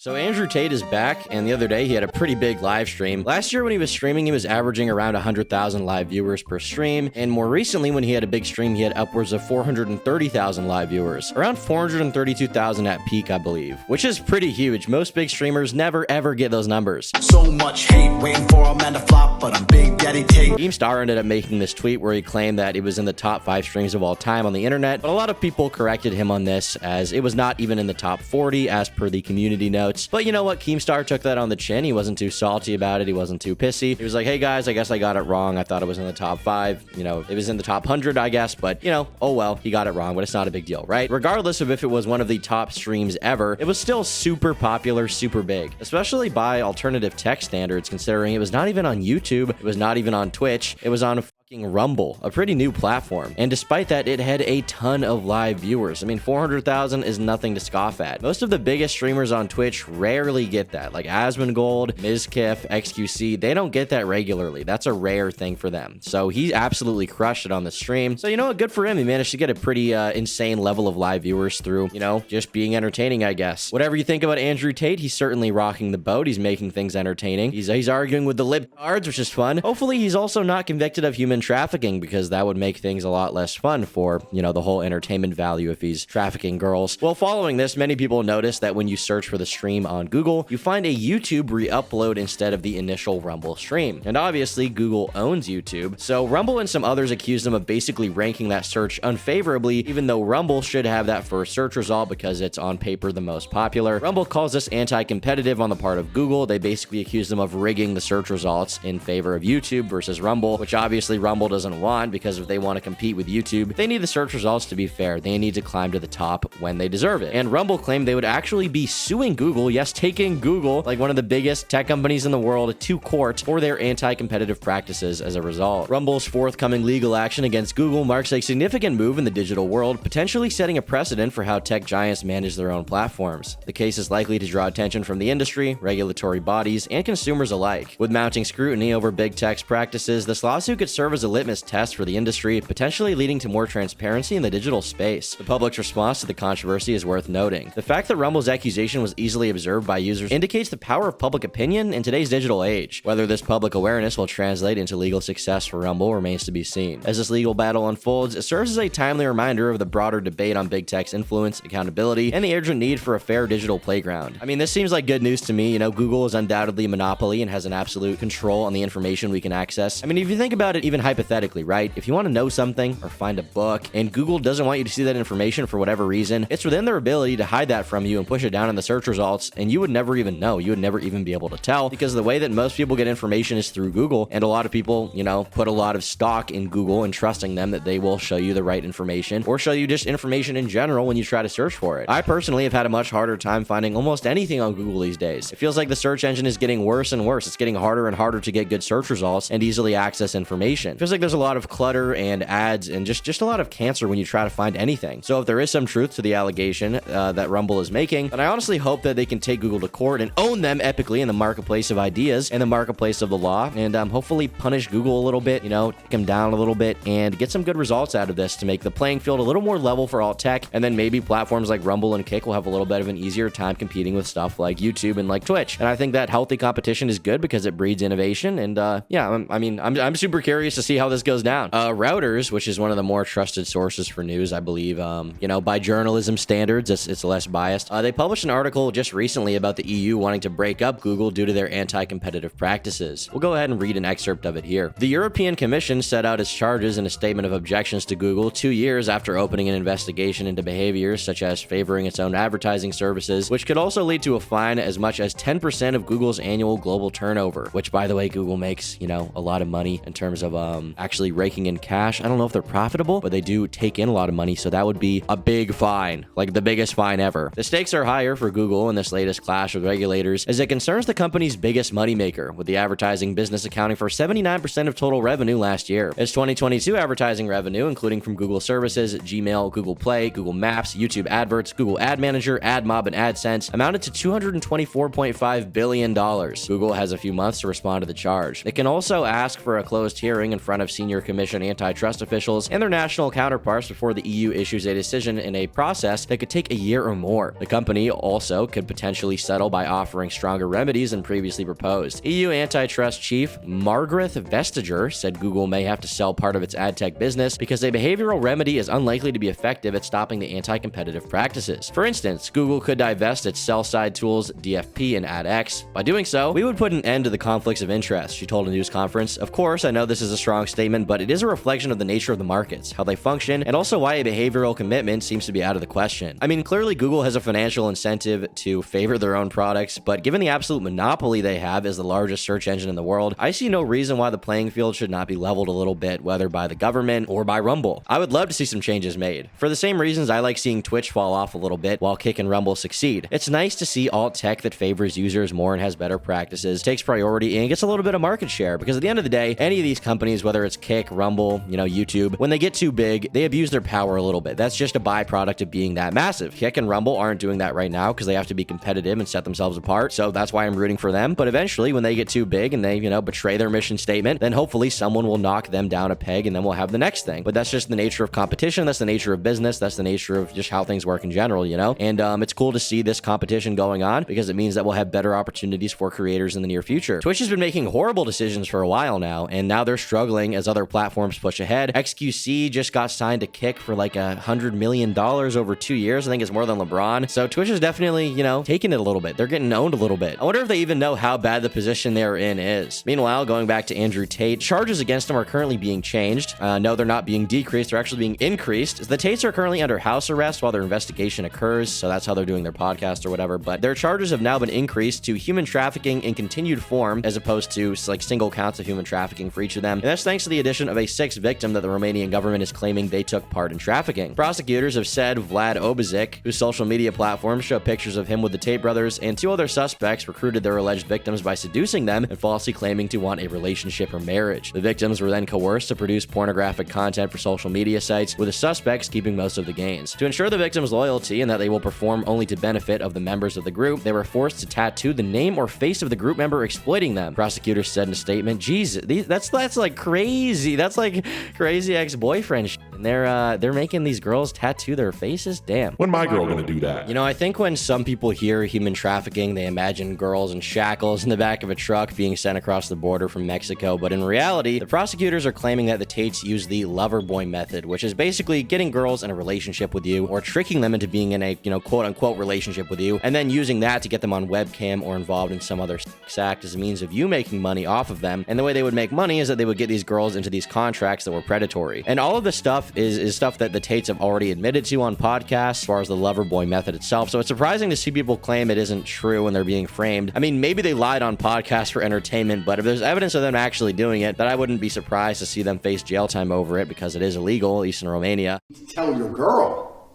So Andrew Tate is back, and the other day he had a pretty big live stream. Last year when he was streaming, he was averaging around 100,000 live viewers per stream, and more recently when he had a big stream, he had upwards of 430,000 live viewers. Around 432,000 at peak, I believe, which is pretty huge. Most big streamers never ever get those numbers. So much hate waiting for a man to flop, but I'm Big Daddy Tate. Keemstar ended up making this tweet where he claimed that it was in the top 5 streams of all time on the internet, but a lot of people corrected him on this as it was not even in the top 40 as per the community notes. But you know what? Keemstar took that on the chin. He wasn't too salty about it. He wasn't too pissy. He was like, hey guys, I guess I got it wrong. I thought it was in the top 5. You know, it was in the top 100, I guess, but you know, oh well, he got it wrong, but it's not a big deal, right? Regardless of if it was one of the top streams ever, it was still super popular, super big, especially by alternative tech standards, considering it was not even on YouTube. It was not even on Twitch. It was on Rumble, a pretty new platform. And despite that, it had a ton of live viewers. I mean, 400,000 is nothing to scoff at. Most of the biggest streamers on Twitch rarely get that. Like Asmongold, Mizkif, XQC, they don't get that regularly. That's a rare thing for them. So he absolutely crushed it on the stream. So you know what? Good for him. He managed to get a pretty insane level of live viewers through, you know, just being entertaining, I guess. Whatever you think about Andrew Tate, he's certainly rocking the boat. He's making things entertaining. He's arguing with the libtards, which is fun. Hopefully he's also not convicted of human trafficking, because that would make things a lot less fun for, you know, the whole entertainment value if he's trafficking girls. Well, following this, many people noticed that when you search for the stream on Google, you find a YouTube re-upload instead of the initial Rumble stream. And obviously Google owns YouTube, so Rumble and some others accused them of basically ranking that search unfavorably, even though Rumble should have that first search result because it's on paper the most popular. Rumble calls this anti-competitive on the part of Google. They basically accuse them of rigging the search results in favor of YouTube versus Rumble, which obviously Rumble doesn't want, because if they want to compete with YouTube, they need the search results to be fair. They need to climb to the top when they deserve it. And Rumble claimed they would actually be suing Google, yes, taking Google, like one of the biggest tech companies in the world, to court for their anti-competitive practices as a result. Rumble's forthcoming legal action against Google marks a significant move in the digital world, potentially setting a precedent for how tech giants manage their own platforms. The case is likely to draw attention from the industry, regulatory bodies, and consumers alike. With mounting scrutiny over big tech's practices, this lawsuit could serve as a litmus test for the industry, potentially leading to more transparency in the digital space. The public's response to the controversy is worth noting. The fact that Rumble's accusation was easily observed by users indicates the power of public opinion in today's digital age. Whether this public awareness will translate into legal success for Rumble remains to be seen. As this legal battle unfolds, it serves as a timely reminder of the broader debate on big tech's influence, accountability, and the urgent need for a fair digital playground. I mean, this seems like good news to me. You know, Google is undoubtedly a monopoly and has an absolute control on the information we can access. I mean, if you think about it even hypothetically, right? If you want to know something or find a book and Google doesn't want you to see that information for whatever reason, it's within their ability to hide that from you and push it down in the search results, and you would never even know. You would never even be able to tell, because the way that most people get information is through Google, and a lot of people, you know, put a lot of stock in Google and trusting them that they will show you the right information or show you just information in general when you try to search for it. I personally have had a much harder time finding almost anything on Google these days. It feels like the search engine is getting worse and worse. It's getting harder and harder to get good search results and easily access information. It feels like there's a lot of clutter and ads and just a lot of cancer when you try to find anything. So if there is some truth to the allegation that Rumble is making, then I honestly hope that they can take Google to court and own them epically in the marketplace of ideas and the marketplace of the law, and hopefully punish Google a little bit, you know, take them down a little bit, and get some good results out of this to make the playing field a little more level for alt tech, and then maybe platforms like Rumble and Kick will have a little bit of an easier time competing with stuff like YouTube and like Twitch. And I think that healthy competition is good because it breeds innovation, and yeah, I'm super curious to see how this goes down. Reuters, which is one of the more trusted sources for news, I believe, you know, by journalism standards, it's less biased. They published an article just recently about the EU wanting to break up Google due to their anti-competitive practices. We'll go ahead and read an excerpt of it here. The European Commission set out its charges in a statement of objections to Google 2 years after opening an investigation into behaviors such as favoring its own advertising services, which could also lead to a fine as much as 10% of Google's annual global turnover, which, by the way, Google makes, you know, a lot of money in terms of actually raking in cash. I don't know if they're profitable, but they do take in a lot of money, so that would be a big fine, like the biggest fine ever. The stakes are higher for Google in this latest clash with regulators, as it concerns the company's biggest moneymaker, with the advertising business accounting for 79% of total revenue last year. Its 2022 advertising revenue, including from Google Services, Gmail, Google Play, Google Maps, YouTube Adverts, Google Ad Manager, AdMob, and AdSense, amounted to $224.5 billion. Google has a few months to respond to the charge. It can also ask for a closed hearing in front of senior commission antitrust officials and their national counterparts before the EU issues a decision in a process that could take a year or more. The company also could potentially settle by offering stronger remedies than previously proposed. EU antitrust chief Margaret Vestager said Google may have to sell part of its ad tech business because a behavioral remedy is unlikely to be effective at stopping the anti-competitive practices. For instance, Google could divest its sell-side tools DFP and AdX. By doing so, we would put an end to the conflicts of interest, she told a news conference. Of course, I know this is a strong statement, but it is a reflection of the nature of the markets, how they function, and also why a behavioral commitment seems to be out of the question. I mean, clearly Google has a financial incentive to favor their own products, but given the absolute monopoly they have as the largest search engine in the world, I see no reason why the playing field should not be leveled a little bit, whether by the government or by Rumble. I would love to see some changes made. For the same reasons I like seeing Twitch fall off a little bit while Kick and Rumble succeed. It's nice to see alt tech that favors users more and has better practices, takes priority, and gets a little bit of market share, because at the end of the day, any of these companies, whether it's Kick, Rumble, YouTube, when they get too big, they abuse their power a little bit. That's just a byproduct of being that massive. Kick and Rumble aren't doing that right now because they have to be competitive and set themselves apart, so that's why I'm rooting for them. But eventually, when they get too big and they, betray their mission statement, then hopefully someone will knock them down a peg and then we'll have the next thing. But that's just the nature of competition. That's the nature of business. That's the nature of just how things work in general, And it's cool to see this competition going on because it means that we'll have better opportunities for creators in the near future. Twitch has been making horrible decisions for a while now, and now they're struggling as other platforms push ahead. XQC just got signed to Kick for like $100 million over 2 years. I think it's more than LeBron. So Twitch is definitely, taking it a little bit. They're getting owned a little bit. I wonder if they even know how bad the position they're in is. Meanwhile, going back to Andrew Tate, charges against him are currently being changed. No, they're not being decreased. They're actually being increased. The Tates are currently under house arrest while their investigation occurs, so that's how they're doing their podcast or whatever, but their charges have now been increased to human trafficking in continued form as opposed to like single counts of human trafficking for each of them, and that's thanks to the addition of a sixth victim that the Romanian government is claiming they took part in trafficking. Prosecutors have said Vlad Obazic, whose social media platforms show pictures of him with the Tate brothers, and two other suspects recruited their alleged victims by seducing them and falsely claiming to want a relationship or marriage. The victims were then coerced to produce pornographic content for social media sites, with the suspects keeping most of the gains. To ensure the victims' loyalty and that they will perform only to benefit of the members of the group, they were forced to tattoo the name or face of the group member exploiting them. Prosecutors said in a statement, "Geez, that's like crazy. That's like crazy ex-boyfriend shit. And they're making these girls tattoo their faces. Damn. When my girl gonna do that?" I think when some people hear human trafficking, they imagine girls in shackles in the back of a truck being sent across the border from Mexico. But in reality, the prosecutors are claiming that the Tates use the lover boy method, which is basically getting girls in a relationship with you or tricking them into being in a, quote unquote relationship with you, and then using that to get them on webcam or involved in some other sex act as a means of you making money off of them. And the way they would make money is that they would get these girls into these contracts that were predatory. And all of this stuff is stuff that the Tates have already admitted to on podcasts as far as the lover boy method itself. So it's surprising to see people claim it isn't true when they're being framed. I mean, maybe they lied on podcasts for entertainment, but if there's evidence of them actually doing it, then I wouldn't be surprised to see them face jail time over it because it is illegal, at least in Romania. Tell your girl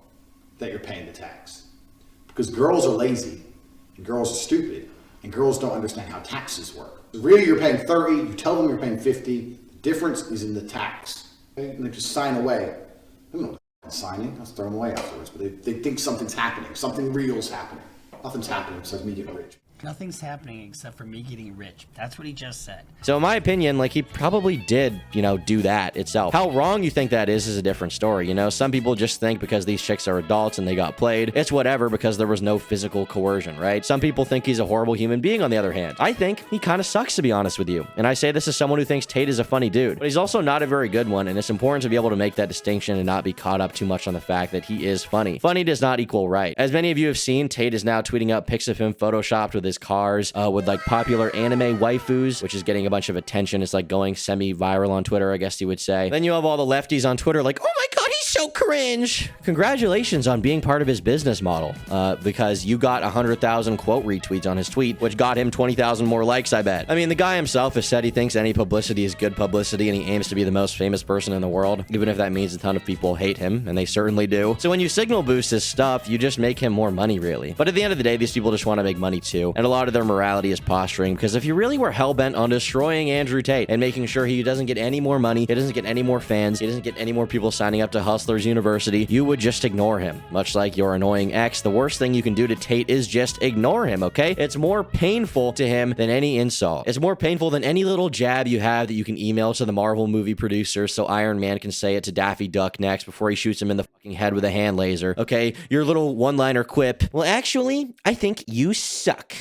that you're paying the tax, because girls are lazy and girls are stupid and girls don't understand how taxes work. Really, you're paying 30, you tell them you're paying 50, the difference is in the tax. And they just sign away. I don't know what signing, I'll throw them away afterwards, but they think something's happening, something real's happening. Nothing's happening besides me getting rich. Nothing's happening except for me getting rich. That's what he just said. So in my opinion, he probably did, do that itself. How wrong you think that is a different story. Some people just think because these chicks are adults and they got played, it's whatever because there was no physical coercion, right? Some people think he's a horrible human being on the other hand. I think he kind of sucks, to be honest with you. And I say this as someone who thinks Tate is a funny dude, but he's also not a very good one, and it's important to be able to make that distinction and not be caught up too much on the fact that he is funny. Funny does not equal right. As many of you have seen, Tate is now tweeting up pics of him photoshopped with his cars, with popular anime waifus, which is getting a bunch of attention. It's going semi-viral on Twitter, I guess you would say. Then you have all the lefties on Twitter oh my god, he's so cringe. Congratulations on being part of his business model, because you got 100,000 quote retweets on his tweet, which got him 20,000 more likes, I bet. I mean, the guy himself has said he thinks any publicity is good publicity, and he aims to be the most famous person in the world, even if that means a ton of people hate him, and they certainly do. So when you signal boost his stuff, you just make him more money, really. But at the end of the day, these people just want to make money too, and a lot of their morality is posturing, because if you really were hell-bent on destroying Andrew Tate and making sure he doesn't get any more money, he doesn't get any more fans, he doesn't get any more people signing up to Hustlers University, you would just ignore him. Much like your annoying ex, the worst thing you can do to Tate is just ignore him, okay? It's more painful to him than any insult. It's more painful than any little jab you have that you can email to the Marvel movie producers so Iron Man can say it to Daffy Duck next before he shoots him in the fucking head with a hand laser, okay? Your little one-liner quip. Well, actually, I think you suck.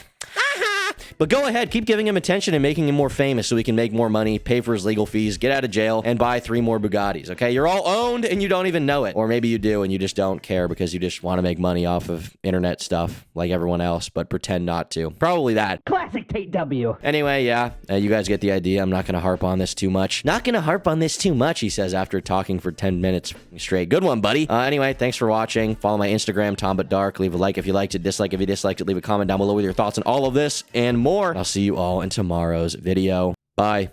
But go ahead, keep giving him attention and making him more famous so he can make more money, pay for his legal fees, get out of jail, and buy 3 more Bugattis, okay? You're all owned and you don't even know it. Or maybe you do and you just don't care because you just want to make money off of internet stuff like everyone else, but pretend not to. Probably that. Classic Tate W. Anyway, yeah, you guys get the idea. I'm not going to harp on this too much. Not going to harp on this too much, he says after talking for 10 minutes straight. Good one, buddy. Anyway, thanks for watching. Follow my Instagram, TomButDark. Leave a like if you liked it, dislike if you disliked it. Leave a comment down below with your thoughts on all of this and more. I'll see you all in tomorrow's video. Bye.